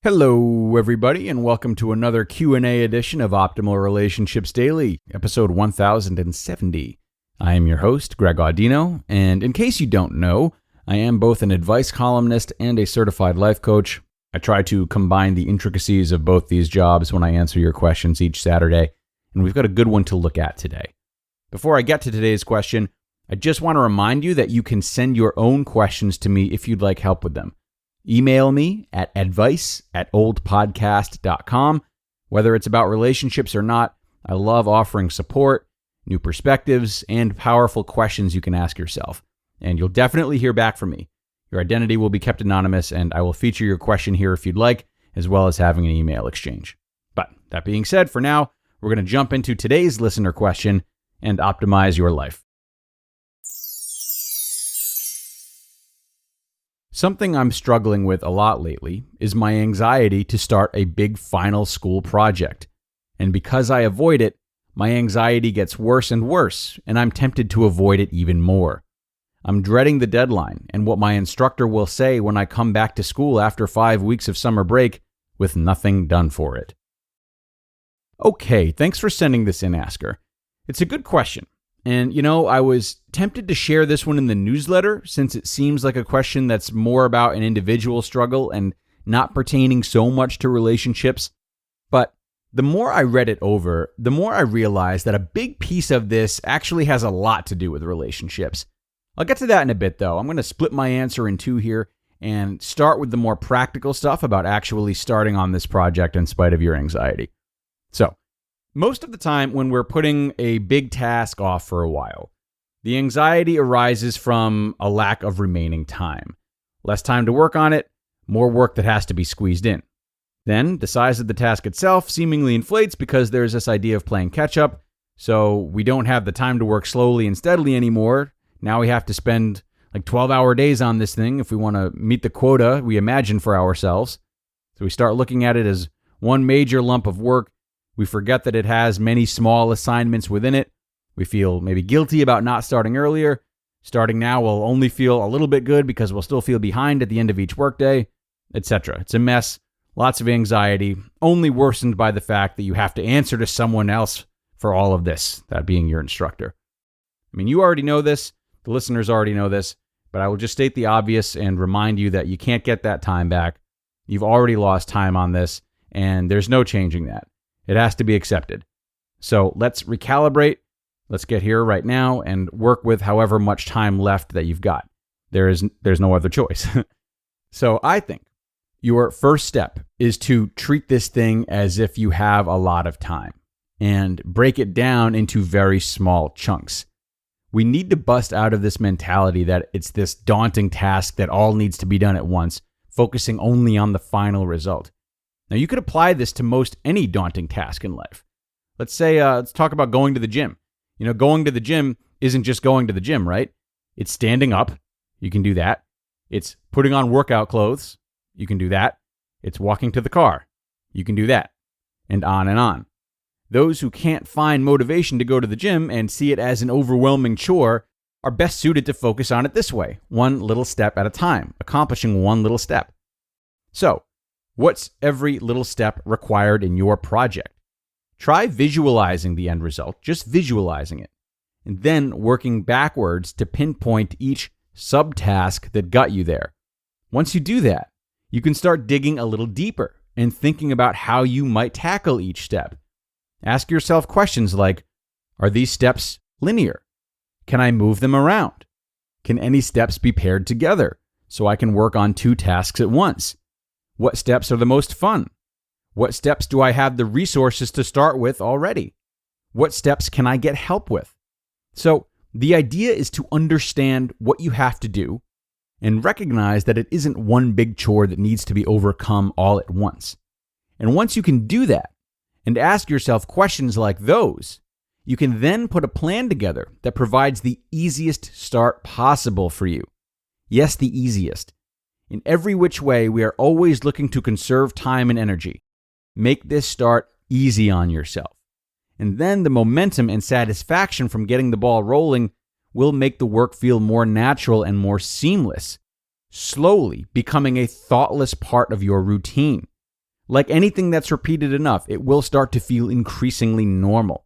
Hello, everybody, and welcome to another Q&A edition of Optimal Relationships Daily, episode 1070. I am your host, Greg Audino, and in case you don't know, I am both an advice columnist and a certified life coach. I try to combine the intricacies of both these jobs when I answer your questions each Saturday, and we've got a good one to look at today. Before I get to today's question, I just want to remind you that you can send your own questions to me if you'd like help with them. Email me at advice@oldpodcast.com. Whether it's about relationships or not, I love offering support, new perspectives, and powerful questions you can ask yourself. And you'll definitely hear back from me. Your identity will be kept anonymous, and I will feature your question here if you'd like, as well as having an email exchange. But that being said, for now, we're going to jump into today's listener question and optimize your life. Something I'm struggling with a lot lately is my anxiety to start a big final school project. And because I avoid it, my anxiety gets worse and worse, and I'm tempted to avoid it even more. I'm dreading the deadline and what my instructor will say when I come back to school after 5 weeks of summer break with nothing done for it. Okay, thanks for sending this in, Asker. It's a good question. And, I was tempted to share this one in the newsletter since it seems like a question that's more about an individual struggle and not pertaining so much to relationships. But the more I read it over, the more I realized that a big piece of this actually has a lot to do with relationships. I'll get to that in a bit, though. I'm going to split my answer in two here and start with the more practical stuff about actually starting on this project in spite of your anxiety. So, most of the time when we're putting a big task off for a while, the anxiety arises from a lack of remaining time. Less time to work on it, more work that has to be squeezed in. Then the size of the task itself seemingly inflates because there's this idea of playing catch up, so we don't have the time to work slowly and steadily anymore. Now we have to spend like 12-hour days on this thing if we want to meet the quota we imagine for ourselves. So we start looking at it as one major lump of work. We forget that it has many small assignments within it. We feel maybe guilty about not starting earlier. Starting now will only feel a little bit good because we'll still feel behind at the end of each workday, etc. It's a mess, lots of anxiety, only worsened by the fact that you have to answer to someone else for all of this, that being your instructor. I mean, you already know this, the listeners already know this, but I will just state the obvious and remind you that you can't get that time back. You've already lost time on this, and there's no changing that. It has to be accepted. So let's recalibrate. Let's get here right now and work with however much time left that you've got. There's no other choice. So I think your first step is to treat this thing as if you have a lot of time and break it down into very small chunks. We need to bust out of this mentality that it's this daunting task that all needs to be done at once, focusing only on the final result. Now, you could apply this to most any daunting task in life. Let's talk about going to the gym. Going to the gym isn't just going to the gym, right? It's standing up. You can do that. It's putting on workout clothes. You can do that. It's walking to the car. You can do that. And on and on. Those who can't find motivation to go to the gym and see it as an overwhelming chore are best suited to focus on it this way, one little step at a time, accomplishing one little step. So, what's every little step required in your project? Try visualizing the end result, just visualizing it, and then working backwards to pinpoint each subtask that got you there. Once you do that, you can start digging a little deeper and thinking about how you might tackle each step. Ask yourself questions like, are these steps linear? Can I move them around? Can any steps be paired together so I can work on two tasks at once? What steps are the most fun? What steps do I have the resources to start with already? What steps can I get help with? So the idea is to understand what you have to do and recognize that it isn't one big chore that needs to be overcome all at once. And once you can do that and ask yourself questions like those, you can then put a plan together that provides the easiest start possible for you. Yes, the easiest. In every which way, we are always looking to conserve time and energy. Make this start easy on yourself. And then the momentum and satisfaction from getting the ball rolling will make the work feel more natural and more seamless, slowly becoming a thoughtless part of your routine. Like anything that's repeated enough, it will start to feel increasingly normal.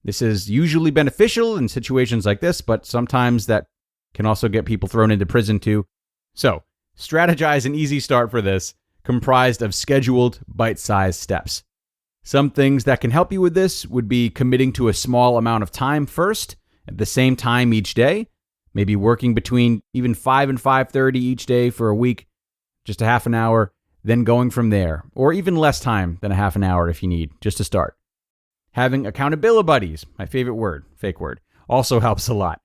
This is usually beneficial in situations like this, but sometimes that can also get people thrown into prison too. So, strategize an easy start for this, comprised of scheduled, bite-sized steps. Some things that can help you with this would be committing to a small amount of time first, at the same time each day, maybe working between even 5 and 5:30 each day for a week, just a half an hour, then going from there, or even less time than a half an hour if you need, just to start. Having accountability buddies, my favorite word, fake word, also helps a lot.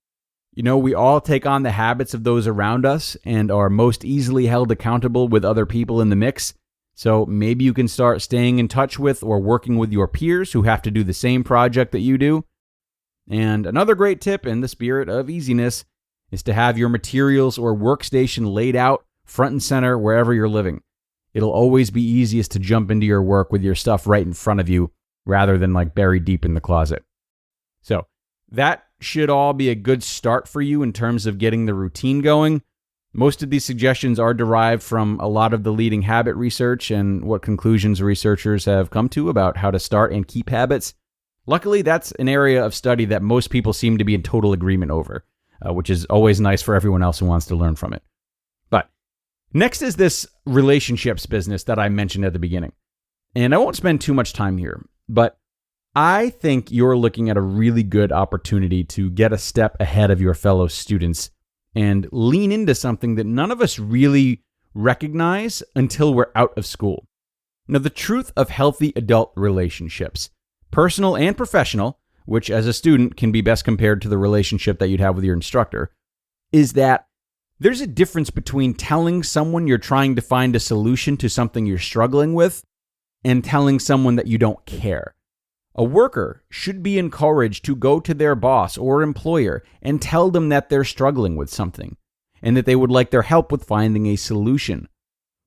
We all take on the habits of those around us and are most easily held accountable with other people in the mix. So maybe you can start staying in touch with or working with your peers who have to do the same project that you do. And another great tip in the spirit of easiness is to have your materials or workstation laid out front and center wherever you're living. It'll always be easiest to jump into your work with your stuff right in front of you rather than buried deep in the closet. So that should all be a good start for you in terms of getting the routine going. Most of these suggestions are derived from a lot of the leading habit research and what conclusions researchers have come to about how to start and keep habits. Luckily, that's an area of study that most people seem to be in total agreement over, which is always nice for everyone else who wants to learn from it. But next is this relationships business that I mentioned at the beginning. And I won't spend too much time here, but I think you're looking at a really good opportunity to get a step ahead of your fellow students and lean into something that none of us really recognize until we're out of school. Now, the truth of healthy adult relationships, personal and professional, which as a student can be best compared to the relationship that you'd have with your instructor, is that there's a difference between telling someone you're trying to find a solution to something you're struggling with and telling someone that you don't care. A worker should be encouraged to go to their boss or employer and tell them that they're struggling with something and that they would like their help with finding a solution.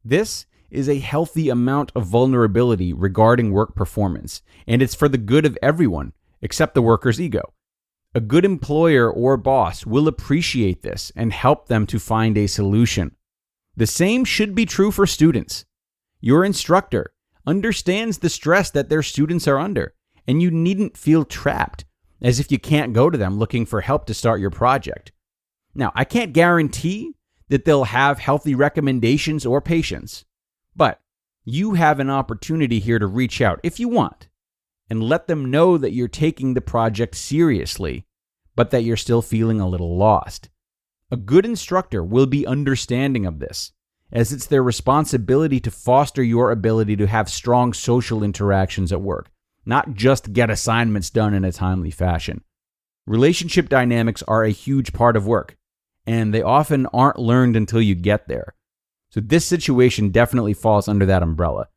This is a healthy amount of vulnerability regarding work performance, and it's for the good of everyone except the worker's ego. A good employer or boss will appreciate this and help them to find a solution. The same should be true for students. Your instructor understands the stress that their students are under, and you needn't feel trapped as if you can't go to them looking for help to start your project. Now, I can't guarantee that they'll have healthy recommendations or patience, but you have an opportunity here to reach out if you want and let them know that you're taking the project seriously, but that you're still feeling a little lost. A good instructor will be understanding of this, as it's their responsibility to foster your ability to have strong social interactions at work, not just get assignments done in a timely fashion. Relationship dynamics are a huge part of work, and they often aren't learned until you get there. So this situation definitely falls under that umbrella.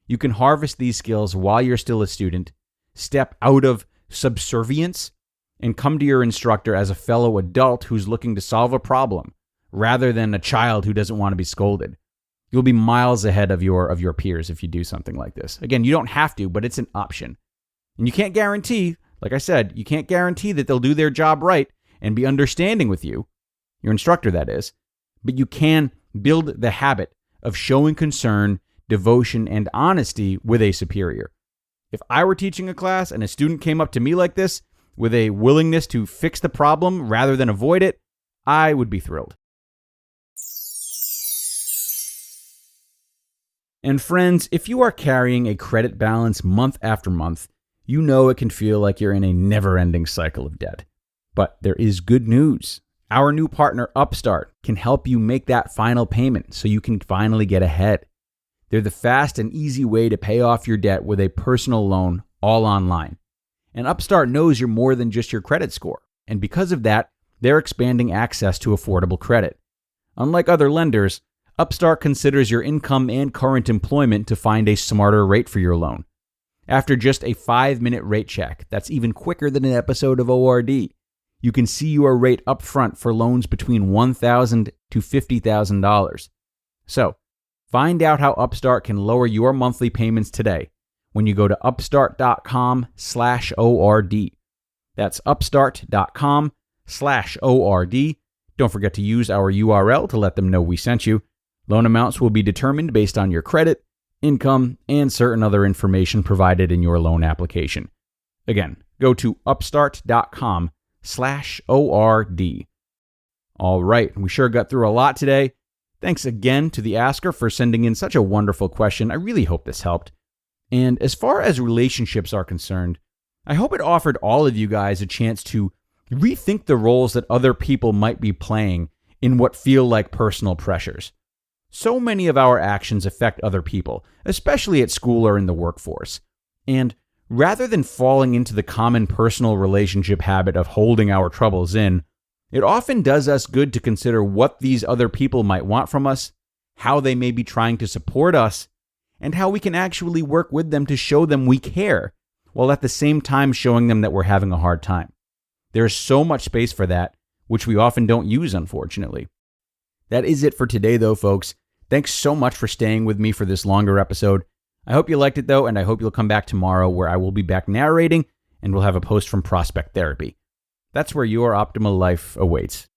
You can harvest these skills while you're still a student, step out of subservience, and come to your instructor as a fellow adult who's looking to solve a problem, rather than a child who doesn't want to be scolded. You'll be miles ahead of your peers if you do something like this. Again, you don't have to, but it's an option. And you can't guarantee, like I said, you can't guarantee that they'll do their job right and be understanding with you, your instructor that is, but you can build the habit of showing concern, devotion, and honesty with a superior. If I were teaching a class and a student came up to me like this with a willingness to fix the problem rather than avoid it, I would be thrilled. And friends, if you are carrying a credit balance month after month, you know it can feel like you're in a never-ending cycle of debt. But there is good news. Our new partner, Upstart, can help you make that final payment so you can finally get ahead. They're the fast and easy way to pay off your debt with a personal loan, all online. And Upstart knows you're more than just your credit score. And because of that, they're expanding access to affordable credit. Unlike other lenders, Upstart considers your income and current employment to find a smarter rate for your loan. After just a 5-minute rate check, that's even quicker than an episode of ORD, you can see your rate up front for loans between $1,000 to $50,000. So, find out how Upstart can lower your monthly payments today when you go to upstart.com/ORD. That's upstart.com/ORD. Don't forget to use our URL to let them know we sent you. Loan amounts will be determined based on your credit, income, and certain other information provided in your loan application. Again, go to upstart.com/ORD. All right, we sure got through a lot today. Thanks again to the asker for sending in such a wonderful question. I really hope this helped. And as far as relationships are concerned, I hope it offered all of you guys a chance to rethink the roles that other people might be playing in what feel like personal pressures. So many of our actions affect other people, especially at school or in the workforce. And rather than falling into the common personal relationship habit of holding our troubles in, it often does us good to consider what these other people might want from us, how they may be trying to support us, and how we can actually work with them to show them we care, while at the same time showing them that we're having a hard time. There's so much space for that, which we often don't use, unfortunately. That is it for today, though, folks. Thanks so much for staying with me for this longer episode. I hope you liked it, though, and I hope you'll come back tomorrow where I will be back narrating and we'll have a post from Prospect Therapy. That's where your optimal life awaits.